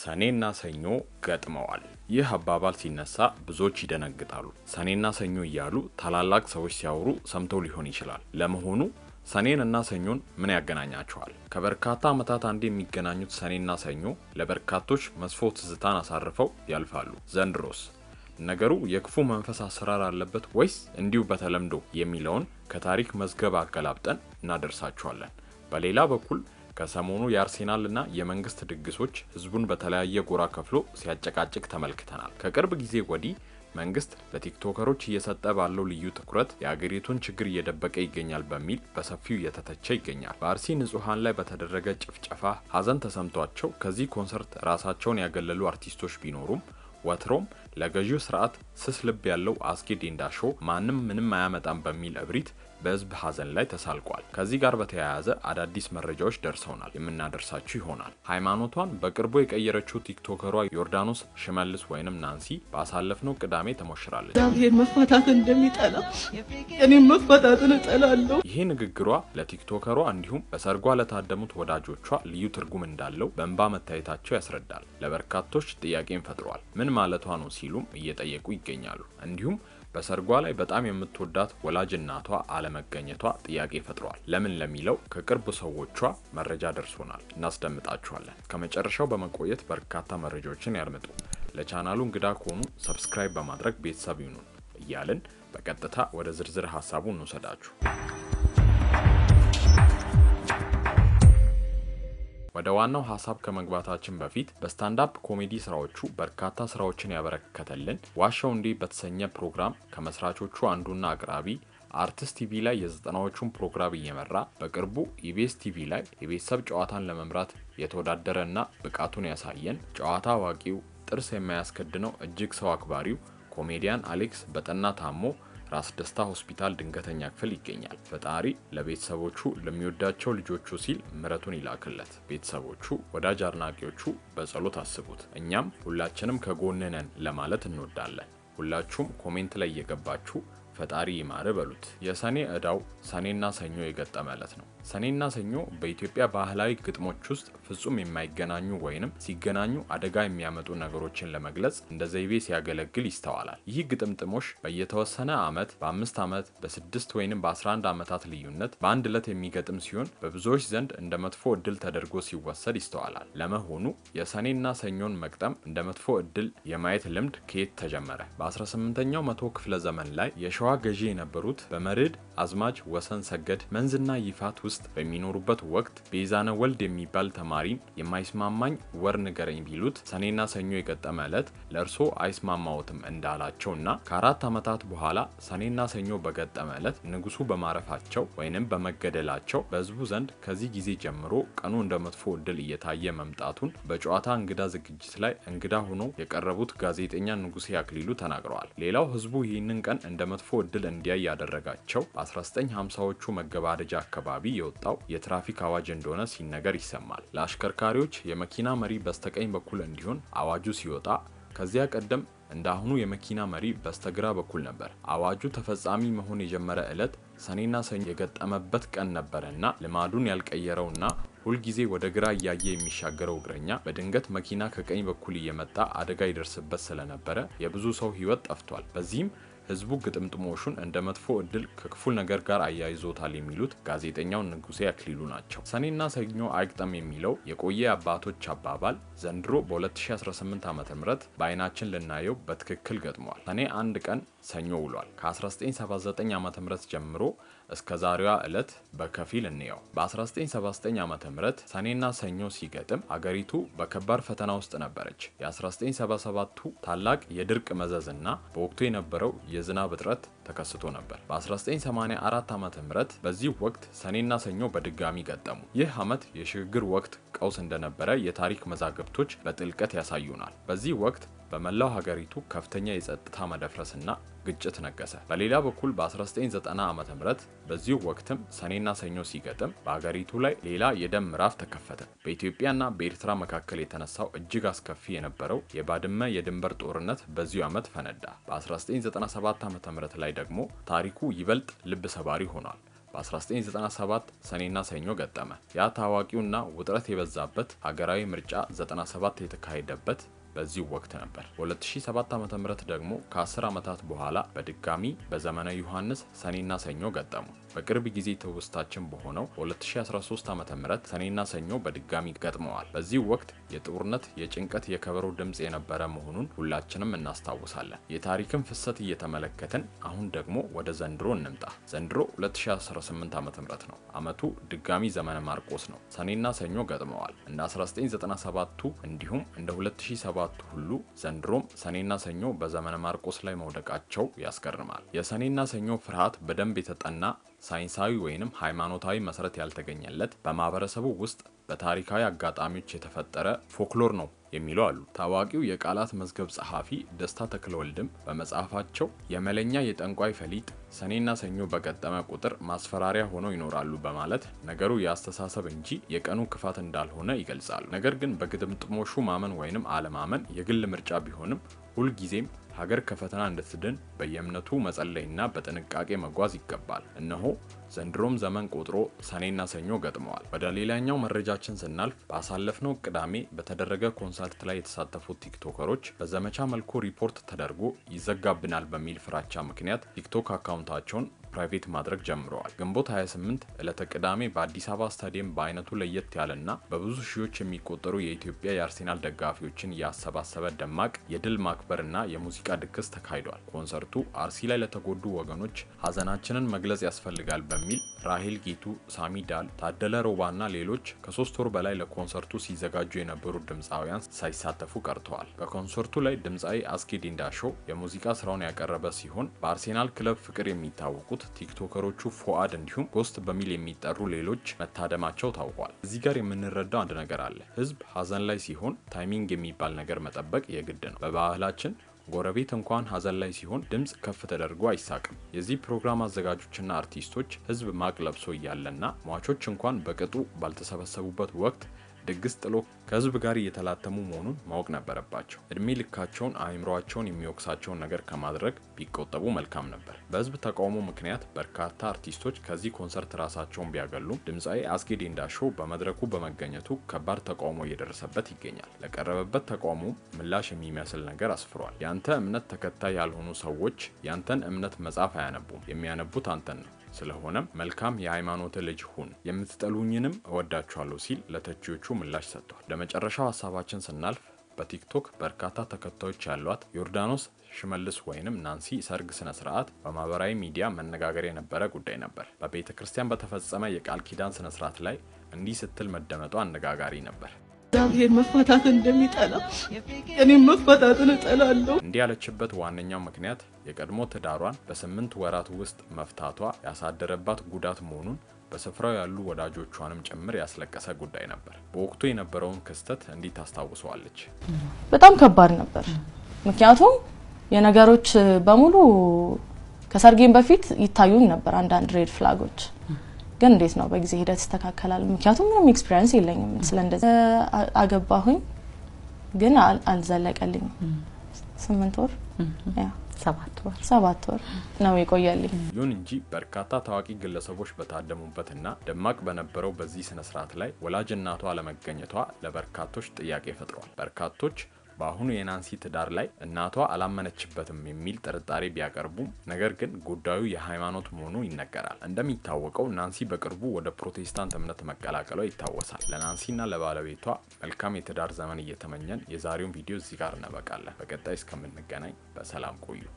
ሰኔና ሰኞ ገጥመዋል። ይህ አባባል ሲነሳ ብዙዎች ይደነግጣሉ። ሰኔና ሰኞ እያሉ ታላላቅ ሰዎች ሲያወሩ ሰምተው ሊሆን ይችላል። ለመሆኑ ሰኔንና ሰኞን ምን ያገናኛቸዋል? ከበርካታ ዓመታት አንድ የሚገናኙት ሰኔና ሰኞ ለበርካቶች መጥፎ ትዝታን አሳርፈው ያልፋሉ። ዘንድሮስ ነገሩ የክፉ መንፈስ አሰራር አለበት ወይስ እንዲሁ በተለምዶ የሚለውን ከታሪክ መዝገብ አገላብጠን እናደርሳችኋለን። በሌላ በኩል ከሰሞኑ የአርሴናልና የመንግስት ድግሶች ህዝቡን በተለያየ ጎራ ከፍሎ ሲያጨቃጭቅ ተመልክተናል። ከቅርብ ጊዜ ወዲህ መንግስት ለቲክቶከሮች እየሰጠ ባለው ልዩ ትኩረት የአገሪቱን ችግር እየደበቀ ይገኛል በሚል በሰፊው እየተተቸ ይገኛል። በአርሲ ንጹሃን ላይ በተደረገ ጭፍጨፋ ሀዘን ተሰምቷቸው ከዚህ ኮንሰርት ራሳቸውን ያገለሉ አርቲስቶች ቢኖሩም ወትሮም ለገዢው ስርዓት ስስ ልብ ያለው አስጌ ዴንዳሾ ማንም ምንም አያመጣም በሚል እብሪት በህዝብ ሀዘን ላይ ተሳልቋል። ከዚህ ጋር በተያያዘ አዳዲስ መረጃዎች ደርሰውናል፣ የምናደርሳችሁ ይሆናል። ሃይማኖቷን በቅርቡ የቀየረችው ቲክቶከሯ ዮርዳኖስ ሽመልስ ወይንም ናንሲ ባሳለፍነው ቅዳሜ ተሞሽራለች። እግዚአብሔር መፋታትን እንደሚጠላ እኔም መፋታትን እጠላለሁ። ይሄ ንግግሯ ለቲክቶከሯ እንዲሁም በሰርጓ ለታደሙት ወዳጆቿ ልዩ ትርጉም እንዳለው በእንባ መታየታቸው ያስረዳል። ለበርካቶች ጥያቄን ፈጥሯል። ምን ማለቷ ነው ሲሉም እየጠየቁ ይገኛሉ። እንዲሁም በሰርጓ ላይ በጣም የምትወዳት ወላጅ እናቷ አለመገኘቷ ጥያቄ ፈጥሯል። ለምን ለሚለው ከቅርብ ሰዎቿ መረጃ ደርሶናል፣ እናስደምጣችኋለን። ከመጨረሻው በመቆየት በርካታ መረጃዎችን ያድምጡ። ለቻናሉ እንግዳ ከሆኑ ሰብስክራይብ በማድረግ ቤተሰብ ይሁኑ እያልን በቀጥታ ወደ ዝርዝር ሀሳቡ እንወሰዳችሁ። ወደ ዋናው ሀሳብ ከመግባታችን በፊት በስታንዳፕ ኮሜዲ ስራዎቹ በርካታ ስራዎችን ያበረከተልን ዋሻው እንዴ በተሰኘ ፕሮግራም ከመስራቾቹ አንዱና አቅራቢ አርቲስት ቲቪ ላይ የዘጠናዎቹን ፕሮግራም እየመራ በቅርቡ ኢቢኤስ ቲቪ ላይ የቤተሰብ ጨዋታን ለመምራት የተወዳደረና ብቃቱን ያሳየን ጨዋታ አዋቂው ጥርስ የማያስከድነው እጅግ ሰው አክባሪው ኮሜዲያን አሌክስ በጠና ታሞ ራስ ደስታ ሆስፒታል ድንገተኛ ክፍል ይገኛል። ፈጣሪ ለቤተሰቦቹ ለሚወዳቸው ልጆቹ ሲል ምሕረቱን ይላክለት። ቤተሰቦቹ ወዳጅ አድናቂዎቹ በጸሎት አስቡት። እኛም ሁላችንም ከጎን ነን ለማለት እንወዳለን። ሁላችሁም ኮሜንት ላይ እየገባችሁ ፈጣሪ ይማረ በሉት። የሰኔ እዳው ሰኔና ሰኞ የገጠመለት ነው። ሰኔና ሰኞ በኢትዮጵያ ባህላዊ ግጥሞች ውስጥ ፍጹም የማይገናኙ ወይንም ሲገናኙ አደጋ የሚያመጡ ነገሮችን ለመግለጽ እንደ ዘይቤ ሲያገለግል ይስተዋላል። ይህ ግጥምጥሞሽ በየተወሰነ ዓመት በ5 ዓመት በ6 ወይንም በ11 ዓመታት ልዩነት በአንድ ዕለት የሚገጥም ሲሆን በብዙዎች ዘንድ እንደ መጥፎ እድል ተደርጎ ሲወሰድ ይስተዋላል። ለመሆኑ የሰኔና ሰኞን መግጠም እንደ መጥፎ እድል የማየት ልምድ ከየት ተጀመረ? በ18ኛው መቶ ክፍለ ዘመን ላይ የሸዋ ገዢ የነበሩት በመርድ አዝማች ወሰን ሰገድ መንዝና ይፋት ውስጥ በሚኖሩበት ወቅት ቤዛነ ወልድ የሚባል ተማሪን የማይስማማኝ ወር ንገረኝ ቢሉት ሰኔና ሰኞ የገጠመ ዕለት ለእርሶ አይስማማዎትም እንዳላቸውና ከ4 ዓመታት በኋላ ሰኔና ሰኞ በገጠመ ዕለት ንጉሱ በማረፋቸው ወይንም በመገደላቸው በህዝቡ ዘንድ ከዚህ ጊዜ ጀምሮ ቀኑ እንደ መጥፎ እድል እየታየ መምጣቱን በጨዋታ እንግዳ ዝግጅት ላይ እንግዳ ሆኖ የቀረቡት ጋዜጠኛ ንጉሴ አክሊሉ ተናግረዋል። ሌላው ህዝቡ ይህንን ቀን እንደ መጥፎ እድል እንዲያይ ያደረጋቸው በ1950ዎቹ መገባደጃ አካባቢ የወጣው የትራፊክ አዋጅ እንደሆነ ሲነገር ይሰማል። ለአሽከርካሪዎች የመኪና መሪ በስተቀኝ በኩል እንዲሆን አዋጁ ሲወጣ ከዚያ ቀደም እንዳሁኑ የመኪና መሪ በስተግራ በኩል ነበር። አዋጁ ተፈጻሚ መሆን የጀመረ ዕለት ሰኔና ሰኞ የገጠመበት ቀን ነበርና ልማዱን ያልቀየረውና ሁልጊዜ ወደ ግራ እያየ የሚሻገረው እግረኛ በድንገት መኪና ከቀኝ በኩል እየመጣ አደጋ ይደርስበት ስለነበረ የብዙ ሰው ህይወት ጠፍቷል። በዚህም ህዝቡ ግጥምጥሞሹን እንደ መጥፎ እድል ከክፉ ነገር ጋር አያይዞታል የሚሉት ጋዜጠኛው ንጉሴ አክሊሉ ናቸው። ሰኔና ሰኞ አይግጠም የሚለው የቆየ አባቶች አባባል ዘንድሮ በ2018 ዓ.ም በአይናችን ልናየው በትክክል ገጥሟል። ሰኔ 1 ቀን ሰኞ ውሏል። ከ1979 ዓ.ም ጀምሮ እስከ ዛሬዋ ዕለት በከፊል እንየው። በ1979 ዓ.ም ሰኔና ሰኞ ሲገጥም አገሪቱ በከባድ ፈተና ውስጥ ነበረች። የ1977ቱ ታላቅ የድርቅ መዘዝና በወቅቱ የነበረው የዝናብ እጥረት ተከስቶ ነበር። በ1984 ዓ.ም በዚህ ወቅት ሰኔና ሰኞ በድጋሚ ገጠሙ። ይህ ዓመት የሽግግር ወቅት ቀውስ እንደነበረ የታሪክ መዛግብቶች በጥልቀት ያሳዩናል። በዚህ ወቅት በመላው ሀገሪቱ ከፍተኛ የጸጥታ መደፍረስና ግጭት ነገሰ። በሌላ በኩል በ1990 ዓ.ም በዚሁ ወቅትም ሰኔና ሰኞ ሲገጥም በሀገሪቱ ላይ ሌላ የደም ምዕራፍ ተከፈተ። በኢትዮጵያና በኤርትራ መካከል የተነሳው እጅግ አስከፊ የነበረው የባድመ የድንበር ጦርነት በዚሁ ዓመት ፈነዳ። በ1997 ዓ.ም ላይ ደግሞ ታሪኩ ይበልጥ ልብ ሰባሪ ሆኗል። በ1997 ሰኔና ሰኞ ገጠመ። ያ ታዋቂውና ውጥረት የበዛበት ሀገራዊ ምርጫ 97 የተካሄደበት በዚህ ወቅት ነበር። በ2007 ዓ.ም ደግሞ ከ10 ዓመታት በኋላ በድጋሚ በዘመነ ዮሐንስ ሰኔና ሰኞ ገጠሙ። በቅርብ ጊዜ ትውስታችን በሆነው በ2013 ዓ.ም ሰኔና ሰኞ በድጋሚ ገጥመዋል። በዚህ ወቅት የጦርነት፣ የጭንቀት፣ የከበሮ ድምጽ የነበረ መሆኑን ሁላችንም እናስታውሳለን። የታሪክን ፍሰት እየተመለከትን አሁን ደግሞ ወደ ዘንድሮ እንምጣ። ዘንድሮ 2018 ዓ.ም ነው። አመቱ ድጋሚ ዘመነ ማርቆስ ነው። ሰኔና ሰኞ ገጥመዋል። እንደ 1997ቱ እንዲሁም እንደ 2007 ሁሉ ዘንድሮም ሰኔና ሰኞ በዘመነ ማርቆስ ላይ መውደቃቸው ያስገርማል። የሰኔና ሰኞ ፍርሃት በደንብ የተጠና ሳይንሳዊ ወይንም ሃይማኖታዊ መሰረት ያልተገኘለት በማህበረሰቡ ውስጥ በታሪካዊ አጋጣሚዎች የተፈጠረ ፎክሎር ነው የሚሉ አሉ። ታዋቂው የቃላት መዝገብ ጸሐፊ ደስታ ተክለወልድም በመጽሐፋቸው የመለኛ የጠንቋይ ፈሊጥ ሰኔና ሰኞ በገጠመ ቁጥር ማስፈራሪያ ሆነው ይኖራሉ በማለት ነገሩ የአስተሳሰብ እንጂ የቀኑ ክፋት እንዳልሆነ ይገልጻሉ። ነገር ግን በግጥምጥሞሹ ማመን ወይንም አለማመን የግል ምርጫ ቢሆንም ሁልጊዜም ሀገር ከፈተና እንድትድን በየእምነቱ መጸለይና በጥንቃቄ መጓዝ ይገባል። እነሆ ዘንድሮም ዘመን ቆጥሮ ሰኔና ሰኞ ገጥመዋል። ወደ ሌላኛው መረጃችን ስናልፍ ባሳለፍነው ቅዳሜ በተደረገ ኮንሰርት ላይ የተሳተፉት ቲክቶከሮች በዘመቻ መልኩ ሪፖርት ተደርጎ ይዘጋብናል በሚል ፍራቻ ምክንያት ቲክቶክ አካውንታቸውን ፕራይቬት ማድረግ ጀምረዋል። ግንቦት 28 ዕለተ ቅዳሜ በአዲስ አበባ ስታዲየም በአይነቱ ለየት ያለና በብዙ ሺዎች የሚቆጠሩ የኢትዮጵያ የአርሴናል ደጋፊዎችን ያሰባሰበ ደማቅ የድል ማክበርና የሙዚቃ ድግስ ተካሂዷል። ኮንሰርቱ አርሲ ላይ ለተጎዱ ወገኖች ሀዘናችንን መግለጽ ያስፈልጋል በሚል ራሄል ጌቱ፣ ሳሚ ዳል፣ ታደለ ሮባና ሌሎች ከ3 ወር በላይ ለኮንሰርቱ ሲዘጋጁ የነበሩ ድምፃውያን ሳይሳተፉ ቀርተዋል። በኮንሰርቱ ላይ ድምፃዊ አስጌ ዲንዳሾ የሙዚቃ ስራውን ያቀረበ ሲሆን በአርሴናል ክለብ ፍቅር የሚታወቁት ቲክቶከሮቹ ፎአድ እንዲሁም ጎስት በሚል የሚጠሩ ሌሎች መታደማቸው ታውቋል። እዚህ ጋር የምንረዳው አንድ ነገር አለ። ህዝብ ሀዘን ላይ ሲሆን ታይሚንግ የሚባል ነገር መጠበቅ የግድ ነው። በባህላችን ጎረቤት እንኳን ሀዘን ላይ ሲሆን ድምጽ ከፍ ተደርጎ አይሳቅም። የዚህ ፕሮግራም አዘጋጆችና አርቲስቶች ህዝብ ማቅ ለብሶ እያለና ሟቾች እንኳን በቅጡ ባልተሰበሰቡበት ወቅት ድግስ ጥሎ ከህዝብ ጋር እየተላተሙ መሆኑን ማወቅ ነበረባቸው። እድሜ ልካቸውን አእምሯቸውን የሚወቅሳቸውን ነገር ከማድረግ ቢቆጠቡ መልካም ነበር። በህዝብ ተቃውሞ ምክንያት በርካታ አርቲስቶች ከዚህ ኮንሰርት ራሳቸውን ቢያገሉም ድምፃዊ አስጌ ዲንዳሾ በመድረኩ በመገኘቱ ከባድ ተቃውሞ እየደረሰበት ይገኛል። ለቀረበበት ተቃውሞ ምላሽ የሚመስል ነገር አስፍሯል። ያንተ እምነት ተከታይ ያልሆኑ ሰዎች ያንተን እምነት መጽሐፍ አያነቡም፣ የሚያነቡት አንተን ነው። ስለሆነም መልካም የሃይማኖት ልጅ ሁን፣ የምትጠሉኝንም እወዳችኋለሁ ሲል ለተቺዎቹ ምላሽ ሰጥቷል። ለመጨረሻው ሀሳባችን ስናልፍ በቲክቶክ በርካታ ተከታዮች ያሏት ዮርዳኖስ ሽመልስ ወይንም ናንሲ ሰርግ ስነ ስርዓት በማህበራዊ ሚዲያ መነጋገር የነበረ ጉዳይ ነበር። በቤተ ክርስቲያን በተፈጸመ የቃል ኪዳን ስነ ስርዓት ላይ እንዲህ ስትል መደመጧ አነጋጋሪ ነበር። እግዚአብሔር መፋታት እንደሚጠላ እኔም መፋታትን እጠላለሁ። እንዲህ ያለችበት ዋነኛው ምክንያት የቀድሞ ትዳሯን በ8 ወራት ውስጥ መፍታቷ ያሳደረባት ጉዳት መሆኑን በስፍራው ያሉ ወዳጆቿንም ጭምር ያስለቀሰ ጉዳይ ነበር። በወቅቱ የነበረውን ክስተት እንዲህ ታስታውሰዋለች። በጣም ከባድ ነበር። ምክንያቱም የነገሮች በሙሉ ከሰርጌም በፊት ይታዩኝ ነበር አንዳንድ ሬድ ፍላጎች፣ ግን እንዴት ነው በጊዜ ሂደት ይስተካከላል። ምክንያቱም ምንም ኤክስፒሪየንስ የለኝም ስለእንደዚህ። አገባሁኝ ግን አልዘለቀልኝም። 8 ወር ያ 7 ወር ነው የቆየልኝ። ይሁን እንጂ በርካታ ታዋቂ ግለሰቦች በታደሙበትና ደማቅ በነበረው በዚህ ስነ ስርዓት ላይ ወላጅ እናቷ አለመገኘቷ ለበርካቶች ጥያቄ ፈጥሯል። በርካቶች በአሁኑ የናንሲ ትዳር ላይ እናቷ አላመነችበትም የሚል ጥርጣሬ ቢያቀርቡም ነገር ግን ጉዳዩ የሃይማኖት መሆኑ ይነገራል። እንደሚታወቀው ናንሲ በቅርቡ ወደ ፕሮቴስታንት እምነት መቀላቀሏ ይታወሳል። ለናንሲና ለባለቤቷ መልካም የትዳር ዘመን እየተመኘን የዛሬውን ቪዲዮ እዚህ ጋር እናበቃለን። በቀጣይ እስከምንገናኝ በሰላም ቆዩ።